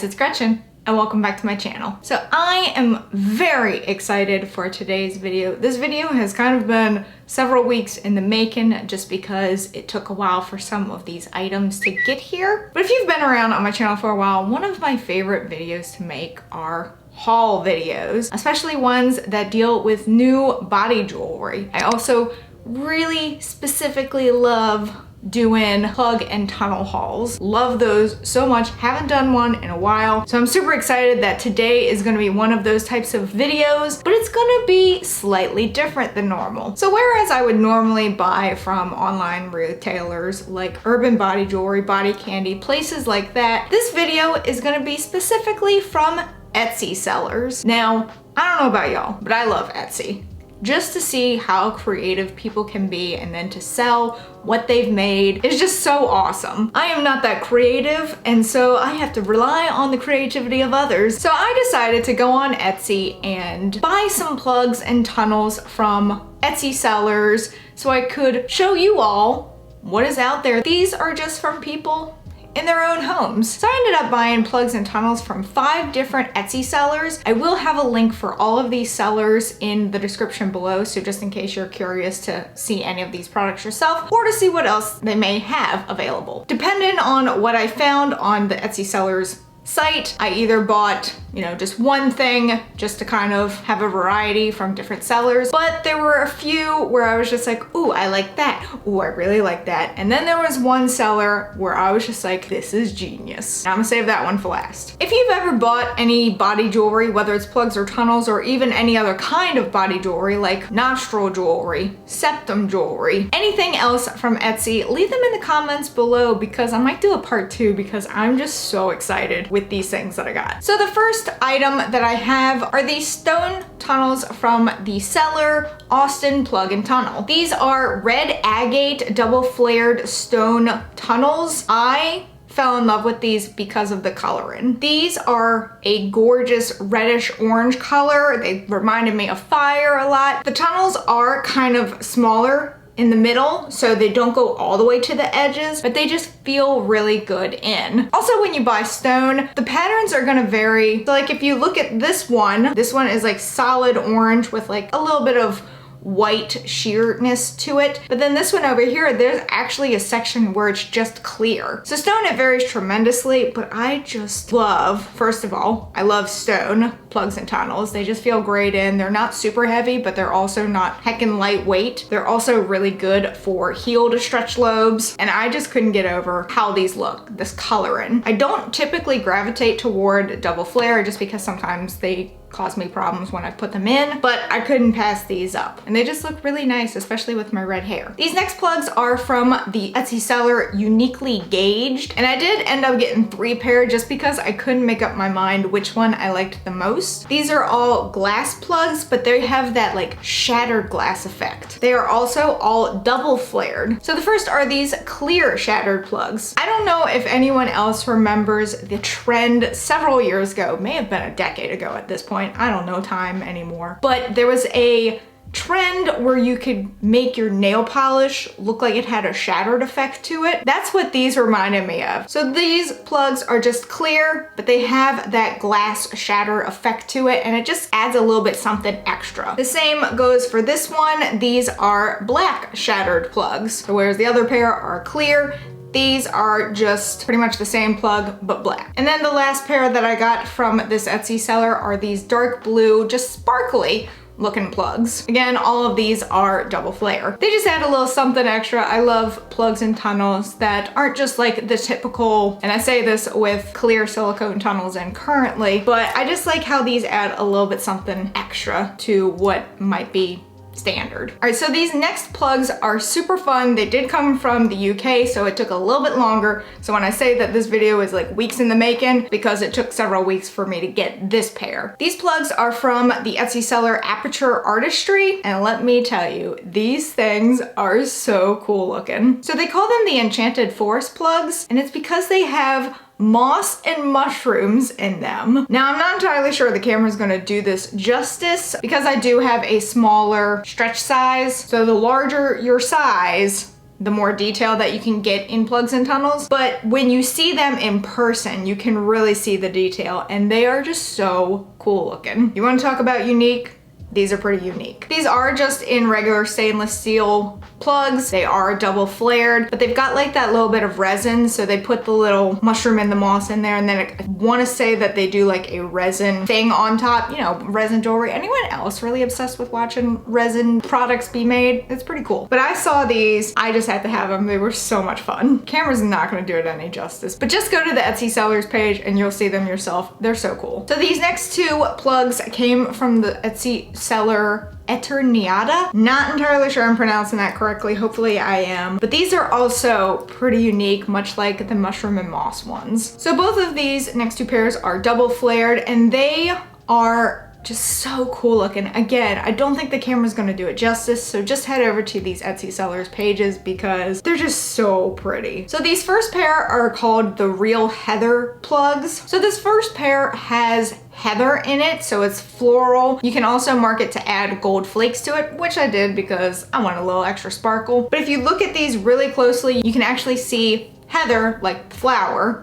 it's Gretchen and welcome back to my channel. So I am very excited for today's video. This video has kind of been several weeks in the making just because it took a while for some of these items to get here. But if you've been around on my channel for a while, one of my favorite videos to make are haul videos, especially ones that deal with new body jewelry. I also really specifically love doing plug and tunnel hauls. Love those so much. Haven't done one in a while. So I'm super excited that today is gonna be one of those types of videos, but it's gonna be slightly different than normal. So whereas I would normally buy from online retailers like Urban Body Jewelry, Body Candy, places like that, this video is gonna be specifically from Etsy sellers. Now, I don't know about y'all, but I love Etsy. Just to see how creative people can be and then to sell what they've made is just so awesome. I am not that creative, and so I have to rely on the creativity of others. So I decided to go on Etsy and buy some plugs and tunnels from Etsy sellers so I could show you all what is out there. These are just from people in their own homes. So I ended up buying plugs and tunnels from 5 different Etsy sellers. I will have a link for all of these sellers in the description below, so just in case you're curious to see any of these products yourself or to see what else they may have available. Depending on what I found on the Etsy sellers site, I either bought, just one thing just to kind of have a variety from different sellers, but there were a few where I was just like, ooh, I like that. Ooh, I really like that. And then there was one seller where I was just like, this is genius. Now I'm gonna save that one for last. If you've ever bought any body jewelry, whether it's plugs or tunnels or even any other kind of body jewelry like nostril jewelry, septum jewelry, anything else from Etsy, leave them in the comments below because I might do a part 2 because I'm just so excited with these things that I got. So the first item that I have are these stone tunnels from the seller Austin Plug and Tunnel. These are red agate double flared stone tunnels. I fell in love with these because of the coloring. These are a gorgeous reddish orange color. They reminded me of fire a lot. The tunnels are kind of smaller in the middle, so they don't go all the way to the edges, but they just feel really good in. Also, when you buy stone, the patterns are gonna vary. So like if you look at this one is like solid orange with like a little bit of white sheerness to it. But then this one over here, there's actually a section where it's just clear. So stone, it varies tremendously, but I just love, first of all, I love stone plugs and tunnels. They just feel great in. They're not super heavy, but they're also not heckin' lightweight. They're also really good for heel to stretch lobes. And I just couldn't get over how these look, this coloring. I don't typically gravitate toward double flare just because sometimes they cause me problems when I put them in, but I couldn't pass these up. And they just look really nice, especially with my red hair. These next plugs are from the Etsy seller Uniquely Gauged. And I did end up getting 3 pair just because I couldn't make up my mind which one I liked the most. These are all glass plugs, but they have that like shattered glass effect. They are also all double flared. So the first are these clear shattered plugs. I don't know if anyone else remembers the trend several years ago, may have been a decade ago at this point. I don't know time anymore. But there was a trend where you could make your nail polish look like it had a shattered effect to it. That's what these reminded me of. So these plugs are just clear, but they have that glass shatter effect to it, and it just adds a little bit something extra. The same goes for this one. These are black shattered plugs. So whereas the other pair are clear, these are just pretty much the same plug, but black. And then the last pair that I got from this Etsy seller are these dark blue, just sparkly looking plugs. Again, all of these are double flare. They just add a little something extra. I love plugs and tunnels that aren't just like the typical, and I say this with clear silicone tunnels in currently, but I just like how these add a little bit something extra to what might be standard. All right, so these next plugs are super fun. They did come from the UK, so it took a little bit longer. So when I say that this video is like weeks in the making, because it took several weeks for me to get this pair. These plugs are from the Etsy seller Aperture Artistry, and let me tell you, these things are so cool looking. So they call them the Enchanted Forest plugs, and it's because they have moss and mushrooms in them. Now, I'm not entirely sure the camera's gonna do this justice because I do have a smaller stretch size. So the larger your size, the more detail that you can get in plugs and tunnels, but when you see them in person, you can really see the detail, and they are just so cool looking. You want to talk about unique? These are pretty unique. These are just in regular stainless steel plugs. They are double flared, but they've got like that little bit of resin, so they put the little mushroom and the moss in there, and then I want to say that they do like a resin thing on top, you know, resin jewelry. Anyone else really obsessed with watching resin products be made? It's pretty cool. But I saw these, I just had to have them. They were so much fun. Camera's not gonna do it any justice, but just go to the Etsy sellers page and you'll see them yourself. They're so cool. So these next two plugs came from the Etsy seller Eterniata. Not entirely sure I'm pronouncing that correctly. Hopefully I am. But these are also pretty unique, much like the mushroom and moss ones. So both of these next two pairs are double flared, and they are just so cool looking. Again, I don't think the camera's gonna do it justice, so just head over to these Etsy sellers pages because they're just so pretty. So these first pair are called the Real Heather plugs. So this first pair has heather in it, so it's floral. You can also mark it to add gold flakes to it, which I did because I want a little extra sparkle. But if you look at these really closely, you can actually see heather, like the flower,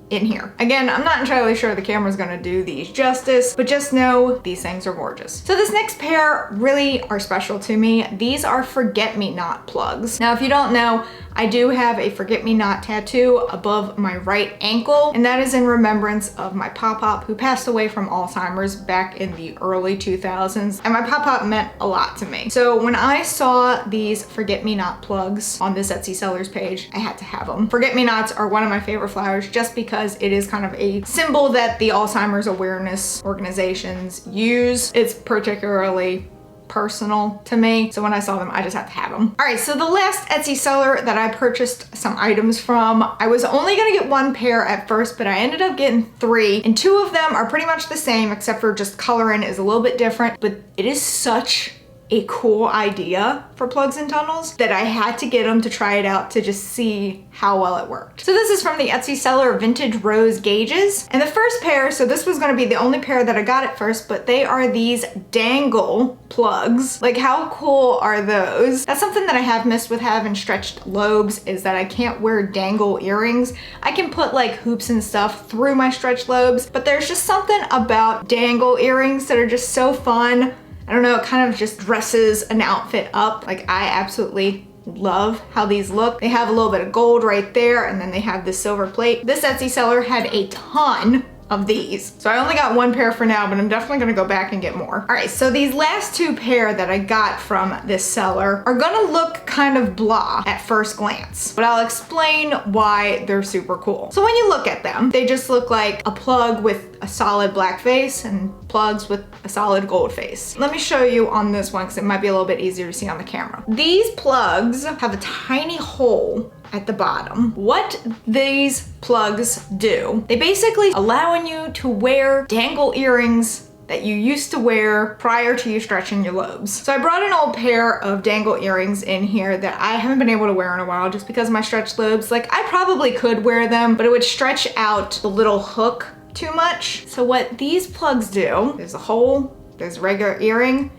in here. Again, I'm not entirely sure the camera's gonna do these justice, but just know these things are gorgeous. So this next pair really are special to me. These are forget-me-not plugs. Now, if you don't know, I do have a forget-me-not tattoo above my right ankle, and that is in remembrance of my pop-pop who passed away from Alzheimer's back in the early 2000s, and my pop-pop meant a lot to me. So when I saw these forget-me-not plugs on this Etsy sellers page, I had to have them. Forget-me-nots are one of my favorite flowers just because it is kind of a symbol that the Alzheimer's awareness organizations use. It's particularly personal to me, so when I saw them, I just had to have them. All right, so the last Etsy seller that I purchased some items from, I was only gonna get one pair at first, but I ended up getting three, and two of them are pretty much the same, except for just coloring is a little bit different, but it is such a cool idea for plugs and tunnels that I had to get them to try it out to just see how well it worked. So this is from the Etsy seller Vintage Rose Gauges. And the first pair, so this was gonna be the only pair that I got at first, but they are these Dangle Plugs. Like, how cool are those? That's something that I have missed with having stretched lobes, is that I can't wear dangle earrings. I can put like hoops and stuff through my stretched lobes, but there's just something about dangle earrings that are just so fun. I don't know, it kind of just dresses an outfit up. Like, I absolutely love how these look. They have a little bit of gold right there, and then they have this silver plate. This Etsy seller had a ton of these. So I only got one pair for now, but I'm definitely gonna go back and get more. All right, so these last two pair that I got from this seller are gonna look kind of blah at first glance, but I'll explain why they're super cool. So when you look at them, they just look like a plug with a solid black face and plugs with a solid gold face. Let me show you on this one because it might be a little bit easier to see on the camera. These plugs have a tiny hole at the bottom. What these plugs do, they basically allowing you to wear dangle earrings that you used to wear prior to you stretching your lobes. So I brought an old pair of dangle earrings in here that I haven't been able to wear in a while just because of my stretched lobes. Like, I probably could wear them, but it would stretch out the little hook too much. So what these plugs do, there's a hole, there's a regular earring,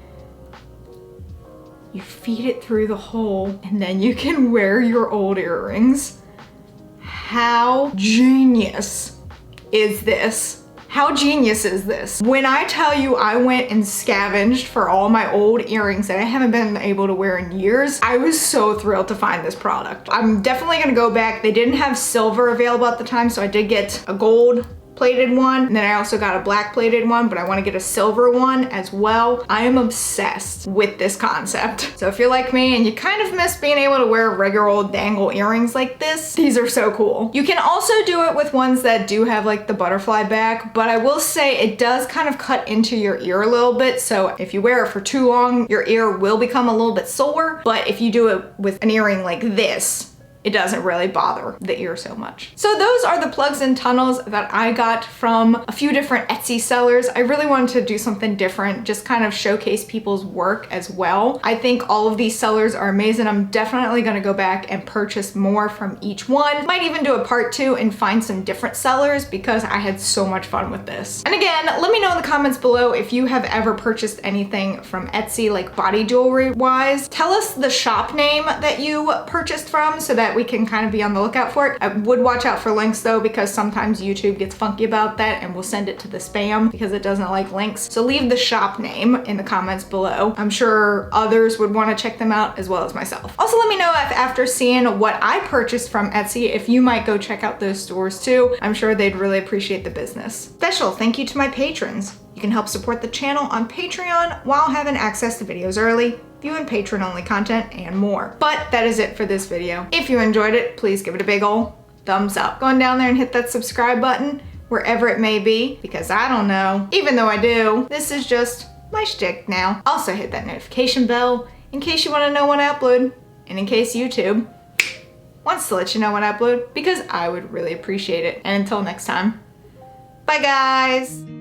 you feed it through the hole, and then you can wear your old earrings. How genius is this? How genius is this? When I tell you I went and scavenged for all my old earrings that I haven't been able to wear in years, I was so thrilled to find this product. I'm definitely gonna go back. They didn't have silver available at the time, so I did get a gold plated one, and then I also got a black plated one, but I want to get a silver one as well. I am obsessed with this concept. So if you're like me and you kind of miss being able to wear regular old dangle earrings like this, these are so cool. You can also do it with ones that do have like the butterfly back, but I will say it does kind of cut into your ear a little bit, so if you wear it for too long, your ear will become a little bit sore. But if you do it with an earring like this, it doesn't really bother the ear so much. So those are the plugs and tunnels that I got from a few different Etsy sellers. I really wanted to do something different, just kind of showcase people's work as well. I think all of these sellers are amazing. I'm definitely gonna go back and purchase more from each one. Might even do a part 2 and find some different sellers because I had so much fun with this. And again, let me know in the comments below if you have ever purchased anything from Etsy, like body jewelry wise. Tell us the shop name that you purchased from so that we can kind of be on the lookout for it. I would watch out for links though, because sometimes YouTube gets funky about that and will send it to the spam because it doesn't like links. So leave the shop name in the comments below. I'm sure others would want to check them out as well as myself. Also, let me know if after seeing what I purchased from Etsy, if you might go check out those stores too. I'm sure they'd really appreciate the business. Special thank you to my patrons. You can help support the channel on Patreon while having access to videos early, viewing patron-only content, and more. But that is it for this video. If you enjoyed it, please give it a big ol' thumbs up. Going down there and hit that subscribe button, wherever it may be, because I don't know. Even though I do, this is just my shtick now. Also hit that notification bell in case you want to know when I upload, and in case YouTube wants to let you know when I upload, because I would really appreciate it. And until next time, bye guys!